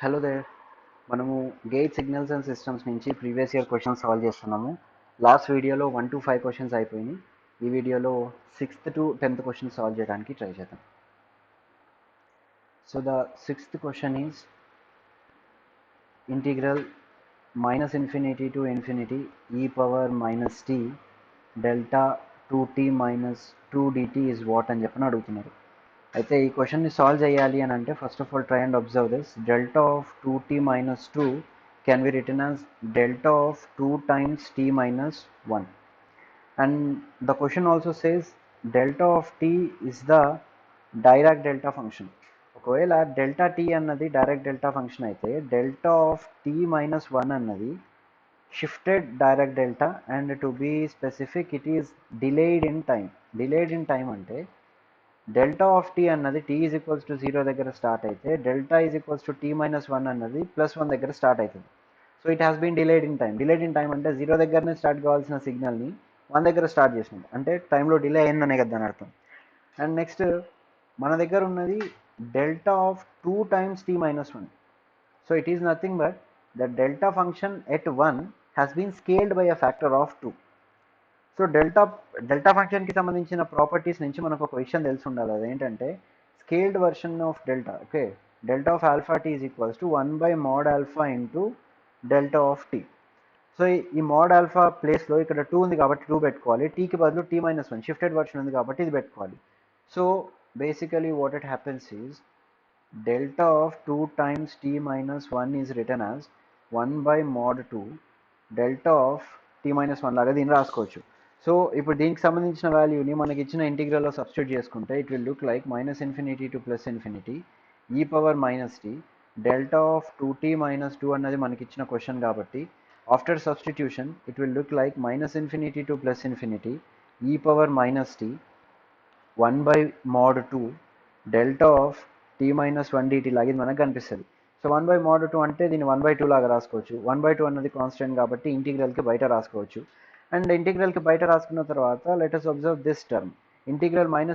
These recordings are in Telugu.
Hello there. మనము గేట్ సిగ్నల్స్ అండ్ సిస్టమ్స్ నుంచి ప్రీవియస్ ఇయర్ క్వశ్చన్స్ సాల్వ్ చేస్తున్నాము. లాస్ట్ వీడియోలో 1 to 5 క్వశ్చన్స్ అయిపోయినాయి. ఈ వీడియోలో 6th to 10th question solve చేయడానికి ట్రై చేద్దాం. So the 6th question is integral -∞ to ∞ e power minus t delta 2t minus 2 dt is what అని చెప్పని అడుగుతున్నారు. అయితే ఈ క్వశ్చన్ని సాల్వ్ చేయాలి అని అంటే first of all try and observe this. Delta of 2t minus 2 can be written as delta of 2 times t minus 1, and the question also says delta of t is the direct delta function. ఒకవేళ డెల్టా టీ అన్నది డైరెక్ట్ డెల్టా ఫంక్షన్ అయితే డెల్టా ఆఫ్ టీ మైనస్ 1 అన్నది shifted direct delta, and to be specific it is delayed in time. Delayed in time అంటే డెల్టా ఆఫ్ టీ అన్నది t ఈజ్ ఈక్వల్స్ టు 0 దగ్గర స్టార్ట్ అయితే delta is equals to t minus 1 అన్నది +1 దగ్గర స్టార్ట్ అవుతుంది. So it has been delayed in time. Delayed in time అంటే 0 దగ్గరనే స్టార్ట్ కావాల్సిన సిగ్నల్ని 1 దగ్గర స్టార్ట్ చేసినాం అంటే టైంలో డిలే అయిందనే కదా దాని అర్థం. అండ్ నెక్స్ట్ మన దగ్గర ఉన్నది delta of 2 times t minus 1. So it is nothing but the delta function at 1 has been scaled by a factor of 2. So delta ఫంక్షన్కి సంబంధించిన ప్రాపర్టీస్ నుంచి మనకు ఒక విషయం తెలిసి ఉండాలి. అదేంటంటే scaled version of delta. Okay, delta of alpha t is equals to 1/mod alpha into delta of t. So ఈ మోడ్ ఆల్ఫా ప్లేస్లో ఇక్కడ 2 ఉంది కాబట్టి 2 పెట్టుకోవాలి. టీకి బదులు t minus 1 షిఫ్టెడ్ వర్షన్ ఉంది కాబట్టి ఇది పెట్టుకోవాలి. So basically what it happens is delta of 2 times t minus 1 is written as 1/mod 2 delta of t minus 1 లాగా దీన్ని రాసుకోవచ్చు. సో ఇప్పుడు దీనికి సంబంధించిన వాల్యూని మనకి ఇచ్చిన ఇంటిగ్రల్లో సబ్స్టిట్యూట్ చేసుకుంటే it will look like -∞ to +∞ e power minus t delta of 2t minus 2 అన్నది మనకి ఇచ్చిన క్వశ్చన్ కాబట్టి after substitution it will look like -∞ to +∞ e power minus t 1/mod 2 delta of tea minus 1 dt లాగా ఇది మనకు కనిపిస్తుంది. సో 1/mod 2 అంటే దీన్ని 1/2 లాగా రాసుకోవచ్చు. 1/2 అన్నది కాన్స్టెంట్ కాబట్టి ఇంటిగ్రల్కి బయట రాసుకోవచ్చు. అండ్ ఇంటిగ్రల్కి బయట రాసుకున్న తర్వాత let us observe this term. Integral -∞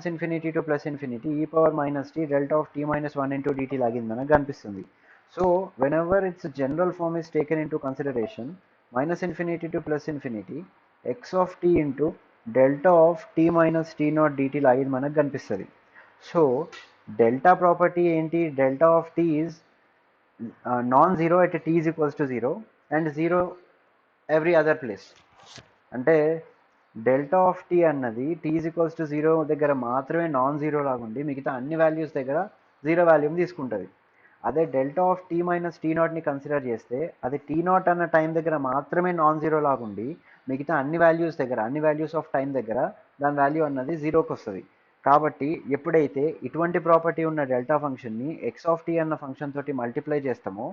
to +∞ e power minus t delta of tea minus 1 into dt లాగా ఇది మనకు కనిపిస్తుంది. So whenever its general form is taken into consideration -∞ to +∞ x of t into delta of tea minus t naught dt లాగా ఇది మనకు కనిపిస్తుంది. సో డెల్టా ప్రాపర్టీ ఏంటి? Delta of t is non zero at t is equals to 0 and 0 every other place. అంటే డెల్టా ఆఫ్ టీ అన్నది టీ ఈజ్ ఈక్వల్స్ టు 0 దగ్గర మాత్రమే నాన్ జీరో లాగా ఉండి మిగతా అన్ని వాల్యూస్ దగ్గర 0 వాల్యూని తీసుకుంటుంది. అదే delta of tea minus T నాట్ని కన్సిడర్ చేస్తే అది టీ నాట్ అన్న టైం దగ్గర మాత్రమే నాన్ జీరో లాగా ఉండి మిగతా అన్ని వాల్యూస్ దగ్గర, అన్ని వాల్యూస్ ఆఫ్ టైం దగ్గర దాని వాల్యూ అన్నది 0కి వస్తుంది. కాబట్టి ఎప్పుడైతే ఇటువంటి ప్రాపర్టీ ఉన్న డెల్టా ఫంక్షన్ని ఎక్స్ ఆఫ్ టీ అన్న ఫంక్షన్ తోటి మల్టిప్లై చేస్తామో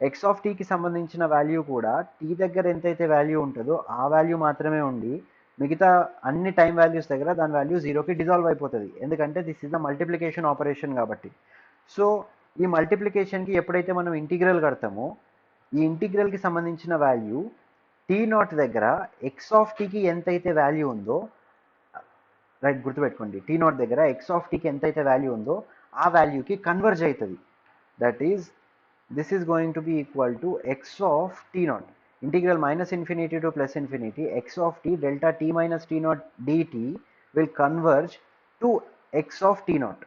ఎక్స్ ఆఫ్ టీకి సంబంధించిన వాల్యూ కూడా టీ దగ్గర ఎంతైతే వాల్యూ ఉంటుందో ఆ వాల్యూ మాత్రమే ఉండి మిగతా అన్ని టైం వాల్యూస్ దగ్గర దాని వాల్యూ 0కి డిజాల్వ్ అయిపోతుంది. ఎందుకంటే this is the multiplication operation కాబట్టి. సో ఈ మల్టిప్లికేషన్కి ఎప్పుడైతే మనం ఇంటిగ్రల్ కడతామో ఈ ఇంటిగ్రల్కి సంబంధించిన వాల్యూ టీ నాట్ దగ్గర ఎక్స్ ఆఫ్ టీకి ఎంతైతే వాల్యూ ఉందో, రైట్, గుర్తుపెట్టుకోండి, టీ నాట్ దగ్గర ఎక్స్ ఆఫ్ టీకి ఎంతైతే వాల్యూ ఉందో ఆ వాల్యూకి కన్వర్జ్ అవుతుంది. That is this is going to be equal to x of t naught. Integral -∞ to +∞ x of t delta t minus t not dt will converge to x of t naught.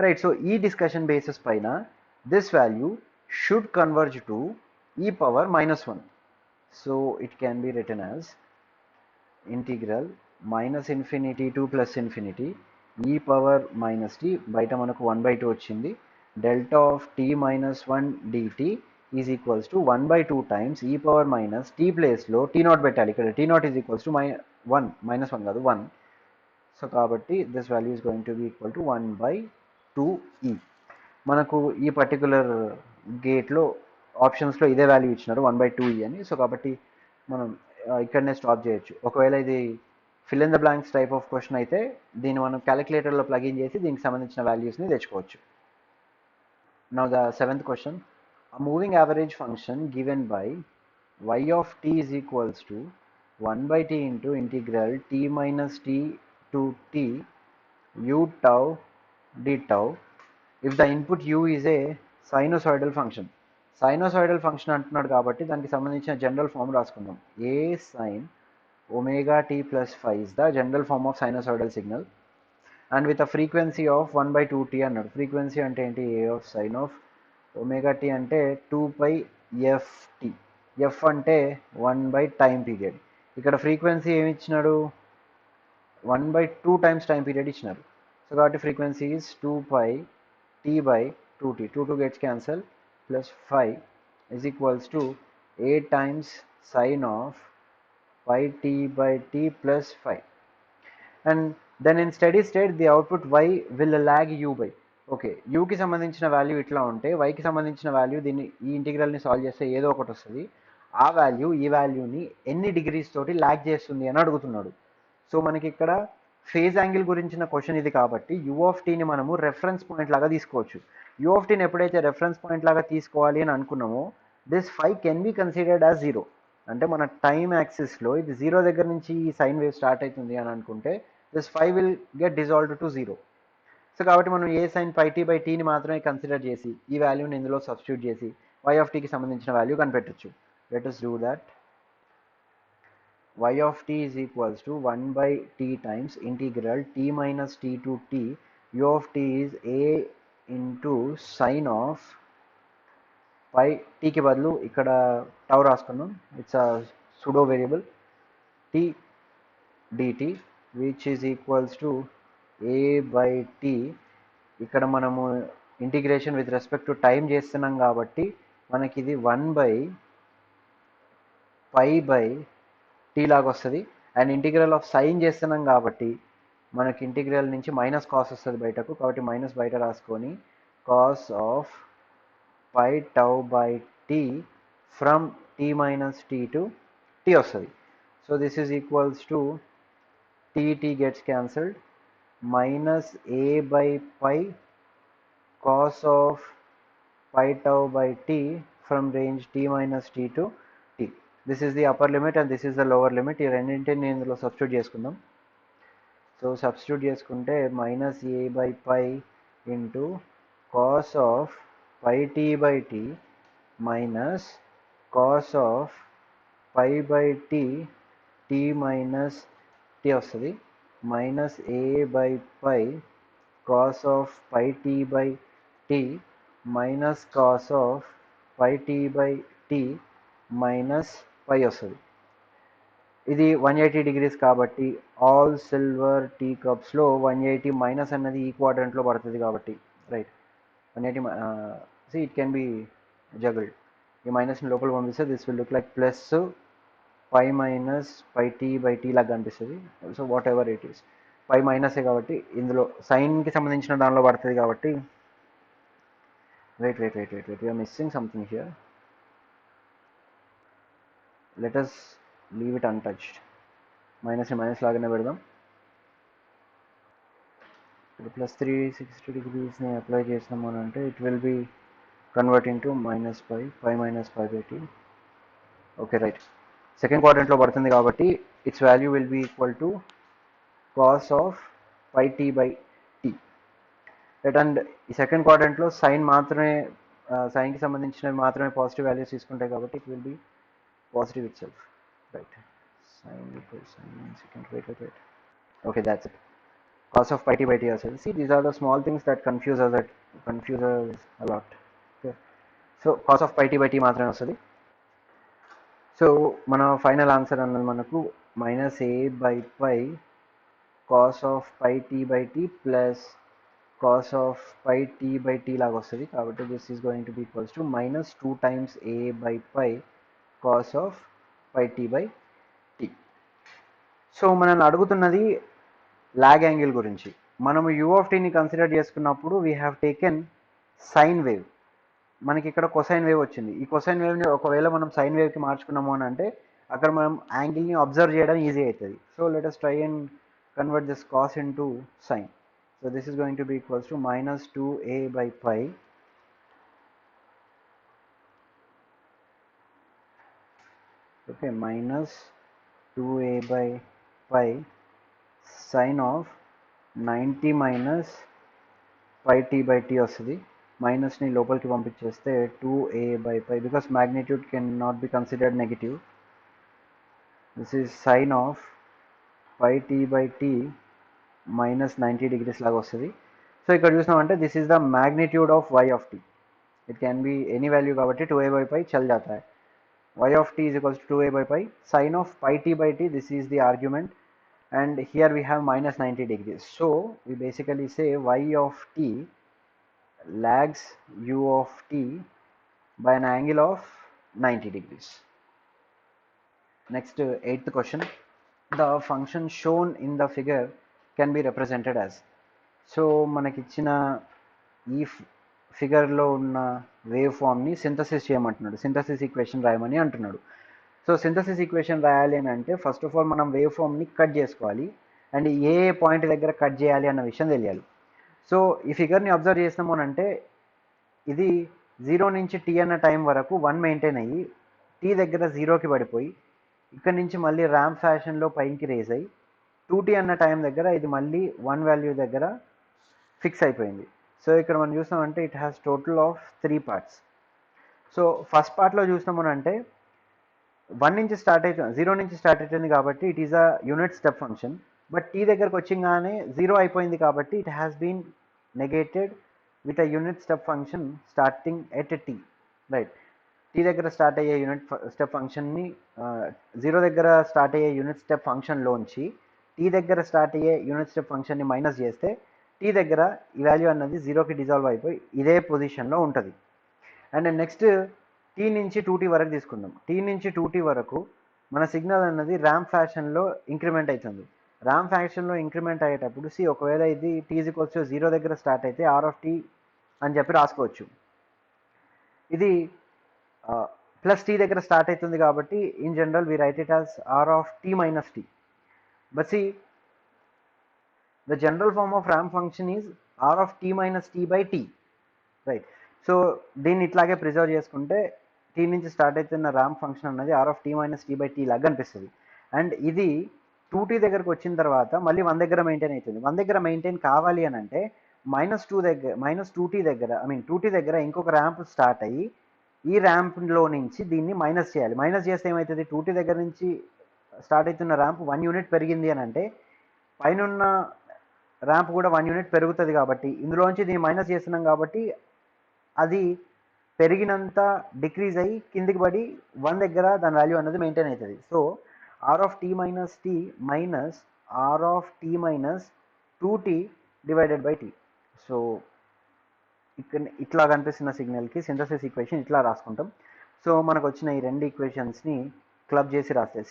Right. So ఈ డిస్కషన్ బేసిస్ పైన this value should converge to e power -1. So it can be written as integral -∞ to +∞ e power minus t, బయట మనకు 1/2 వచ్చింది, delta of tea minus 1 dt is equals to 1/2 times e power minus t ప్లేస్లో టీ నాట్ పెట్టాలి. ఇక్కడ t naught is equals to -1 కాదు 1. సో కాబట్టి this value is going to be equal to 1/2e. మనకు ఈ పర్టికులర్ గేట్లో ఆప్షన్స్లో ఇదే వాల్యూ ఇచ్చినారు 1/2e అని. సో కాబట్టి మనం ఇక్కడనే స్టాప్ చేయొచ్చు. ఒకవేళ ఇది fill in the blanks type of question అయితే దీన్ని మనం క్యాలిక్యులేటర్లో ప్లగిన్ చేసి దీనికి సంబంధించిన వాల్యూస్ని తెచ్చుకోవచ్చు. Now the 7th question. A moving average function given by y of t is equals to 1/t into integral t minus t to t u tau d tau if the input u is a sinusoidal function. Sinusoidal function అంటున్నాడు కాబట్టి దానికి సంబంధించిన జనరల్ ఫామ్ రాసుకుందాం. A sine omega T plus five is the general form of sinusoidal signal and with a frequency of 1/2t అన్నాడు. ఫ్రీక్వెన్సీ అంటే ఏంటి? A of sine of omega T అంటే 2π ఎఫ్టీ. ఎఫ్ అంటే 1/టైం పీరియడ్. ఇక్కడ ఫ్రీక్వెన్సీ ఏమి ఇచ్చినాడు? 1/2 టైమ్స్ టైం పీరియడ్ ఇచ్చినారు. సో కాబట్టి frequency is 2πt/2t. 2 gets cancel plus 5 is equals to 8 times sine of pi t/t plus 5. And then in steady state the output y will lag u by. Okay, యూకి సంబంధించిన వాల్యూ ఇట్లా ఉంటే వైకి సంబంధించిన వాల్యూ దీన్ని ఈ ఇంటిగ్రల్ని సాల్వ్ చేస్తే ఏదో ఒకటి వస్తుంది. ఆ వాల్యూ ఈ వాల్యూని ఎన్ని డిగ్రీస్ తోటి ల్యాగ్ చేస్తుంది అని అడుగుతున్నాడు. సో మనకి ఇక్కడ ఫేజ్ యాంగిల్ గురించిన క్వశ్చన్ ఇది కాబట్టి యూ ఆఫ్ టీని మనము రెఫరెన్స్ పాయింట్ లాగా తీసుకోవచ్చు. యూ ఆఫ్ టీని ఎప్పుడైతే రెఫరెన్స్ పాయింట్ లాగా తీసుకోవాలి అని అనుకున్నామో this 5 can be considered as 0. అంటే మన టైం యాక్సిస్లో ఇది 0 దగ్గర నుంచి ఈ సైన్ వేవ్ స్టార్ట్ అవుతుంది అని అనుకుంటే this 5 will get dissolved to 0. So కాబట్టి మనం ఏ సైన్ పై టీ బై టీని మాత్రమే కన్సిడర్ చేసి ఈ వాల్యూని ఇందులో సబ్స్టిట్యూట్ చేసి వై ఆఫ్ టీకి సంబంధించిన వాల్యూ కనిపెట్టచ్చు. Let us do that. Y of t is equals to 1/t times integral t minus t to t. U of t is a into sine of pi. t కి బదులు ఇక్కడ టౌ రాసుకున్నాం. It's a sudo variable t dt which is equals to a by t. ఇక్కడ మనము integration with respect to time చేస్తున్నాం కాబట్టి మనకి ఇది 1/π/t లాగా వస్తుంది. అండ్ ఇంటిగ్రల్ ఆఫ్ సైన్ చేస్తున్నాం కాబట్టి మనకి ఇంటిగ్రల్ నుంచి మైనస్ కాస్ వస్తుంది బయటకు. కాబట్టి మైనస్ బయట రాసుకొని cos of pi tau by t from t minus t to t వస్తుంది. So this is equals to t gets cancelled minus a by pi cos of pi tau by t from range t minus t to t. This is the upper limit and this is the lower limit. ఈ రెండింటిని ఇందులో సబ్స్టిట్యూట్ చేసుకుందాం. సో సబ్స్టిట్యూట్ చేసుకుంటే minus A by pi into cos of pi tea by T minus cos of pi by T T minus T వస్తుంది. Minus A by pi cos of pi tea by T minus cos of pi tea by T minus pi వస్తుంది. ఇది 180 డిగ్రీస్ కాబట్టి ఆల్ సిల్వర్ టీ కప్స్లో 180 మైనస్ అన్నది ఈ క్వాడ్రంట్లో పడుతుంది కాబట్టి right. 180 see it can be జగల్డ్. ఈ మైనస్ని లోపల పంపిస్తే this will look like plus pi minus pi tea by tea లాగా కనిపిస్తుంది. So whatever it is pi మైనసే కాబట్టి ఇందులో సైన్కి సంబంధించిన దానిలో పడుతుంది కాబట్టి wait you're missing something here. Let us leave it untouched. మైనస్ని మైనస్ లాగానే పెడదాం. ఇప్పుడు ప్లస్ 360 డిగ్రీస్ని అప్లై చేసినాము అని అంటే it will be converting to minus pi minus pi by T. Okay right. Second క్వాడ్రంట్లో పడుతుంది కాబట్టి its value will be equal to cos of pi tea by T right. And ఈ సెకండ్ క్వాడ్రంట్లో సైన్ మాత్రమే సైన్కి సంబంధించినవి మాత్రమే పాజిటివ్ వాల్యూస్ తీసుకుంటాయి కాబట్టి it will be positive itself, right? Sine equals sine secant. Wait. Okay, that's it. Cos of pi t by t ourselves. See, these are the small things that confuse us a lot. Okay. So cos of pi t by t మాత్రమే వస్తుంది. సో మన ఫైనల్ ఆన్సర్ అన్నది మనకు minus A by pi cos of pi tea by t plus cos of pi tea by tea లాగా వస్తుంది. కాబట్టి this is going to be equals to minus 2 times a by pi cos of pi t by t. So మనల్ని అడుగుతున్నది లాగ్ యాంగిల్ గురించి. మనము యూ ఆఫ్ టీని కన్సిడర్ చేసుకున్నప్పుడు we have taken sine wave. మనకి ఇక్కడ కొసైన్ వేవ్ వచ్చింది. ఈ కొసైన్ వేవ్ని ఒకవేళ మనం సైన్ వేవ్కి మార్చుకున్నాము అని అంటే అక్కడ మనం యాంగిల్ని అబ్జర్వ్ చేయడం ఈజీ అవుతుంది. So let us try and convert this cos into sine. So this is going to be equals to minus 2a by pi okay minus 2a by pi sine of 90 minus pi t by t వస్తుంది. మైనస్ని లోపలికి పంపించేస్తే 2a/π, because magnitude can not be considered negative. This is sine of πt/t minus 90 degrees లాగా వస్తుంది. సో ఇక్కడ చూసినామంటే this is the magnitude of y of t. It can be any value కాబట్టి 2a/π చల్ जाता है. y of t is equals to 2a/π. Sine of πt/t, this is the argument, and here we have minus 90 degrees. So we basically say y of t lags u of t by an angle of 90 degrees. Next, eighth question. The function shown in the figure can be represented as. So మనకిచ్చిన ఈ ఫిగర్లో ఉన్న వేవ్ ఫామ్ని సింథసిస్ చేయమంటున్నాడు, సింథసిస్ ఈక్వేషన్ రాయమని అంటున్నాడు. సో సింథసిస్ ఈక్వేషన్ రాయాలి అని అంటే ఫస్ట్ ఆఫ్ ఆల్ మనం వేవ్ ఫామ్ని కట్ చేసుకోవాలి, అండ్ ఏ పాయింట్ దగ్గర కట్ చేయాలి అన్న విషయం తెలియాలి. సో ఈ ఫిగర్ని అబ్జర్వ్ చేసినాము అని అంటే ఇది 0 నుంచి t అన్న టైం వరకు 1 మెయింటైన్ అయ్యి t దగ్గర 0కి పడిపోయి ఇక్కడ నుంచి మళ్ళీ ర్యాంప్ ఫ్యాషన్లో పైకి రేజ్ అయ్యి 2t అన్న టైం దగ్గర ఇది మళ్ళీ 1 వాల్యూ దగ్గర ఫిక్స్ అయిపోయింది. సో ఇక్కడ మనం చూస్తామంటే it has total of 3 parts. So first పార్ట్లో చూసినామనంటే 1 నుంచి స్టార్ట్ అవుతుంది, 0 నుంచి స్టార్ట్ అవుతుంది కాబట్టి it is a unit step function. But t దగ్గరకు వచ్చింగానే 0 అయిపోయింది కాబట్టి it has been negated with a unit step function starting at t, right. t దగ్గర స్టార్ట్ అయ్యే యూనిట్ స్టెప్ ఫంక్షన్ని 0 దగ్గర స్టార్ట్ అయ్యే యూనిట్ స్టెప్ ఫంక్షన్లోంచి t దగ్గర స్టార్ట్ అయ్యే యూనిట్ స్టెప్ ఫంక్షన్ని మైనస్ చేస్తే t దగ్గర ఈ వాల్యూ అన్నది 0కి డిజాల్వ్ అయిపోయి ఇదే పొజిషన్లో ఉంటుంది. అండ్ నెక్స్ట్ t నుంచి 2t వరకు తీసుకుందాం. t నుంచి 2t వరకు మన సిగ్నల్ అన్నది ర్యాంప్ ఫ్యాషన్లో ఇంక్రిమెంట్ అవుతుంది. ర్యాంప్ ఫ్యాషన్లో ఇంక్రిమెంట్ అయ్యేటప్పుడు ఒకవేళ ఇది t ఈజ్ ఈక్వల్స్ టు 0 దగ్గర స్టార్ట్ అయితే r ఆఫ్ t అని చెప్పి రాసుకోవచ్చు. ఇది ప్లస్ t దగ్గర స్టార్ట్ అవుతుంది కాబట్టి in general we write it as r of t minus t. But the general form of ramp function is r of t minus t by t, right. So దీన్ని ఇట్లాగే ప్రిజర్వ్ చేసుకుంటే t నుంచి స్టార్ట్ అవుతున్న ర్యాంప్ ఫంక్షన్ అన్నది r of t minus t by t లాగా అనిపిస్తుంది. అండ్ ఇది 2t దగ్గరకు వచ్చిన తర్వాత మళ్ళీ 1 దగ్గర మెయింటైన్ అవుతుంది. 1 దగ్గర మెయింటైన్ కావాలి అని అంటే -2t దగ్గర 2t దగ్గర ఇంకొక ర్యాంప్ స్టార్ట్ అయ్యి ఈ ర్యాంప్లో నుంచి దీన్ని మైనస్ చేయాలి. మైనస్ చేస్తే ఏమవుతుంది, 2t దగ్గర నుంచి స్టార్ట్ అవుతున్న ర్యాంప్ 1 యూనిట్ పెరిగింది అని అంటే పైన ర్యాంప్ కూడా 1 యూనిట్ పెరుగుతుంది కాబట్టి ఇందులోంచి దీన్ని మైనస్ చేస్తున్నాం కాబట్టి అది పెరిగినంత డిక్రీజ్ అయ్యి కిందికి పడి 1 దగ్గర దాని వాల్యూ అనేది మెయింటైన్ అవుతుంది. So r of t minus t minus r of t minus 2t divided by t. So ఇక్కడ ఇట్లా కనిపిస్తున్న సిగ్నల్కి సింథసిస్ ఈక్వేషన్ ఇట్లా రాసుకుంటాం. సో మనకు వచ్చిన ఈ రెండు ఈక్వేషన్స్ని క్లబ్ చేసి రాస్తే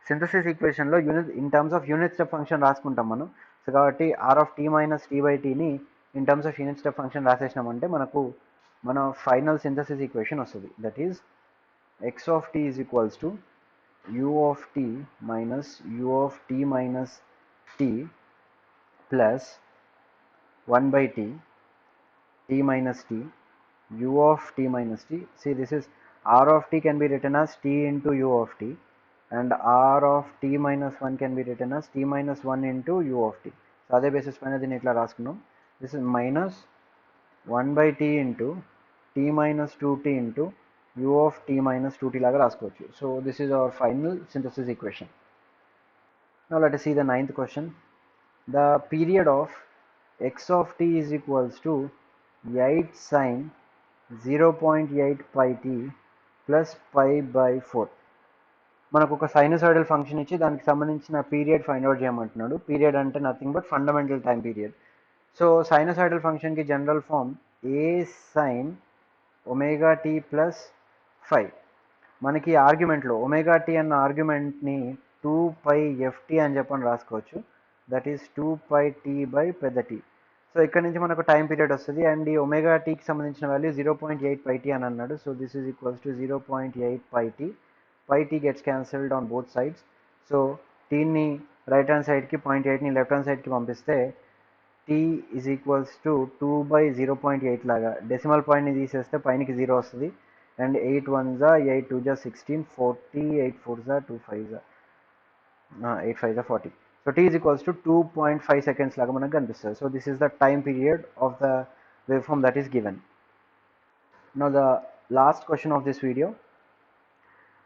సింథసిస్ ఈక్వేషన్లో in terms of unit step function రాసుకుంటాం మనం. సో కాబట్టి r of t minus t by టీని in terms of unit step function రాసేసినామంటే మనకు మన ఫైనల్ సింథసిస్ ఈక్వేషన్ వస్తుంది. That is x of t is equals to u of t minus u of t minus t plus 1 by t minus t u of t minus t. See, this is r of t can be written as t into u of t, and r of t minus 1 can be written as t minus 1 into u of t. So అదే బేసిస్ పైన దీన్ని ఇట్లా రాసుకున్నాం. This is minus 1 by t into t minus 2t into u of t minus 2t లాగా రాసుకోవచ్చు. So this is our final synthesis equation. Now let us see the ninth question. The period of x of t is equals to 8 sin 0.8 pi t plus pi by 4. మనకు ఒక సైనసాయిడల్ ఫంక్షన్ ఇచ్చి దానికి సంబంధించిన పీరియడ్ ఫైండ్ అవుట్ చేయమంటున్నాడు. పీరియడ్ అంటే nothing but fundamental time period. So sinusoidal ఫంక్షన్కి జనరల్ ఫామ్ ఏ సైన్ ఒమేగా టీ ప్లస్ 5. మనకి ఆర్గ్యుమెంట్లో ఒమేగా టీ అన్న ఆర్గ్యుమెంట్ని 2πft అని చెప్పని రాసుకోవచ్చు. దట్ ఈస్ 2πt బై పెద్ద టీ. సో ఇక్కడ నుంచి మనకు టైం పీరియడ్ వస్తుంది అండ్ ఈ ఒమేగా టీకి సంబంధించిన వాల్యూ 0.8 πt అని అన్నాడు. So this is equals to 0.8 πt. πt gets cancelled on both sides. So టీని రైట్ హ్యాండ్ సైడ్కి 0.8ని లెఫ్ట్ హ్యాండ్ సైడ్కి పంపిస్తే t ఈజ్ ఈక్వల్స్ టు 2/0.8 లాగా డెసిమల్ పాయింట్ని తీసేస్తే పైనకి 0 వస్తుంది. And 8 1s 8 2s 16 40 8 4s 2 5s 8 5s 40. So t is equals to 2.5 seconds లాగా మనకు కనిపిస్తుంది. So this is the time period of the waveform that is given. Now the last question of this video,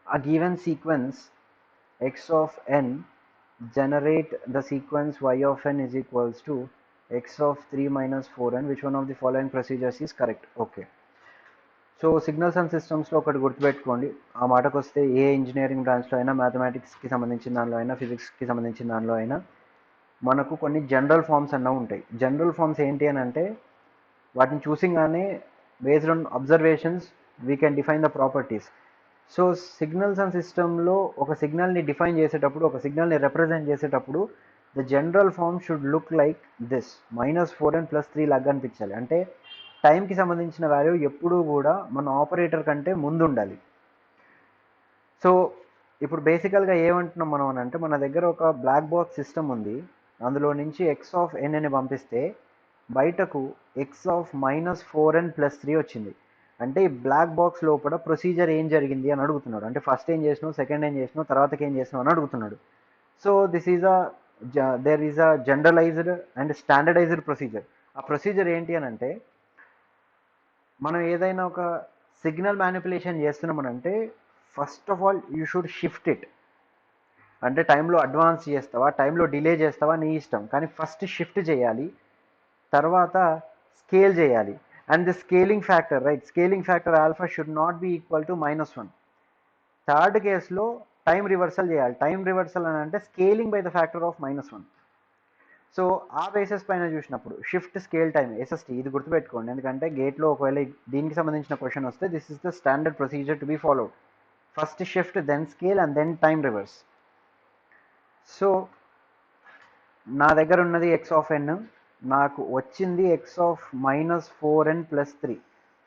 a given sequence x of n generate the sequence y of n is equals to x of 3 minus 4n. Which one of the following procedures is correct? Okay, so signals and సిస్టమ్స్లో ఒకటి గుర్తుపెట్టుకోండి. ఆ మాటకు వస్తే ఏ ఇంజనీరింగ్ బ్రాంచ్లో అయినా, మ్యాథమెటిక్స్కి సంబంధించిన దానిలో అయినా, ఫిజిక్స్కి సంబంధించిన దానిలో అయినా మనకు కొన్ని జనరల్ ఫార్మ్స్ అన్నవి ఉంటాయి. జనరల్ ఫార్మ్స్ ఏంటి అని అంటే వాటిని చూసింగానే based on observations we can define the properties. So signals and సిస్టంలో ఒక సిగ్నల్ని డిఫైన్ చేసేటప్పుడు, ఒక సిగ్నల్ని రిప్రజెంట్ చేసేటప్పుడు the general form should look like this, -4n+3 లాగా అనిపించాలి. అంటే టైంకి సంబంధించిన వాల్యూ ఎప్పుడూ కూడా మన ఆపరేటర్ కంటే ముందు ఉండాలి. సో ఇప్పుడు బేసికల్గా ఏమంటున్నాం మనం అని అంటే, మన దగ్గర ఒక బ్లాక్ బాక్స్ సిస్టమ్ ఉంది, అందులో నుంచి ఎక్స్ ఆఫ్ ఎన్ అని పంపిస్తే బయటకు ఎక్స్ ఆఫ్ -4n+3 వచ్చింది. అంటే ఈ బ్లాక్ బాక్స్ లోపల ప్రొసీజర్ ఏం జరిగింది అని అడుగుతున్నాడు. అంటే ఫస్ట్ ఏం చేసినావు, సెకండ్ ఏం చేసినావు, తర్వాతకి ఏం చేసినావు అని అడుగుతున్నాడు. So this is there is a generalized and standardized procedure. ఆ ప్రొసీజర్ ఏంటి అని అంటే, మనం ఏదైనా ఒక సిగ్నల్ మ్యానిపులేషన్ చేస్తున్నామనంటే first of all you should shift it. అంటే టైంలో అడ్వాన్స్ చేస్తావా, టైంలో డిలే చేస్తావా నీ ఇష్టం, కానీ ఫస్ట్ షిఫ్ట్ చేయాలి, తర్వాత స్కేల్ చేయాలి. And the scaling factor, right, scaling factor alpha should not be equal to -1. Third కేసులో టైం రివర్సల్ చేయాలి. టైం రివర్సల్ అని అంటే scaling by the factor of -1. So ఆ బేసిస్ పైన చూసినప్పుడు షిఫ్ట్ స్కేల్ టైం ఎస్ఎస్టీ, ఇది గుర్తుపెట్టుకోండి. ఎందుకంటే గేట్లో ఒకవేళ దీనికి సంబంధించిన క్వశ్చన్ వస్తే this is the standard procedure to be followed. First shift, then scale and then time reverse. So నా దగ్గర ఉన్నది ఎక్స్ ఆఫ్ ఎన్, నాకు వచ్చింది ఎక్స్ ఆఫ్ -4n+3.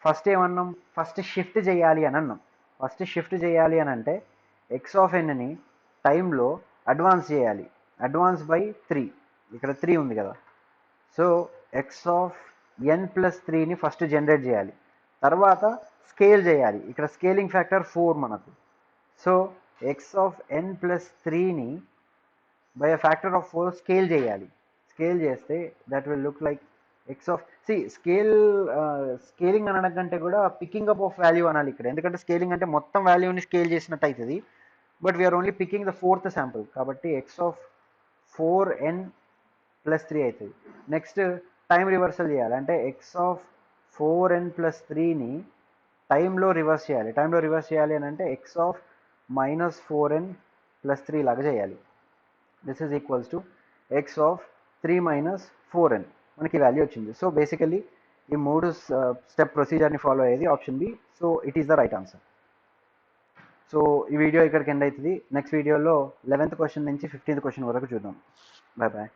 ఫస్ట్ ఏమన్నాం, ఫస్ట్ షిఫ్ట్ చేయాలి అని అన్నాం. ఫస్ట్ షిఫ్ట్ చేయాలి అని అంటే ఎక్స్ ఆఫ్ ఎన్ని టైంలో అడ్వాన్స్ చేయాలి, అడ్వాన్స్ బై 3. ఇక్కడ 3 ఉంది కదా. సో ఎక్స్ ఆఫ్ n+3ని ఫస్ట్ జనరేట్ చేయాలి, తర్వాత స్కేల్ చేయాలి. ఇక్కడ స్కేలింగ్ ఫ్యాక్టర్ 4 మనకు. సో ఎక్స్ ఆఫ్ n+3ని by a factor of 4 scale చేయాలి. స్కేల్ చేస్తే that will look like x of scaling అనడం కంటే కూడా పికింగ్ అప్ ఆఫ్ వాల్యూ అనాలి ఇక్కడ. ఎందుకంటే స్కేలింగ్ అంటే మొత్తం వాల్యూని స్కేల్ చేసినట్టు అవుతుంది, but we're only picking the 4th sample. కాబట్టి ఎక్స్ ఆఫ్ 4n+3 అవుతుంది. నెక్స్ట్ టైం రివర్సల్ చేయాలి, అంటే ఎక్స్ ఆఫ్ 4n+3ని టైంలో రివర్స్ చేయాలి. టైంలో రివర్స్ చేయాలి అని అంటే ఎక్స్ ఆఫ్ -4n+3 లాగా చేయాలి. This is equals to x of 3 - 4n. మనకి వాల్యూ వచ్చింది. సో బేసికలీ ఈ 3 స్టెప్ ప్రొసీజర్ని ఫాలో అయ్యేది option B. So it is the right answer. So ఈ వీడియో ఇక్కడికి ఎండ్ అవుతుంది. నెక్స్ట్ వీడియోలో 11th క్వశ్చన్ నుంచి 15th క్వశ్చన్ వరకు చూద్దాం. Bye bye.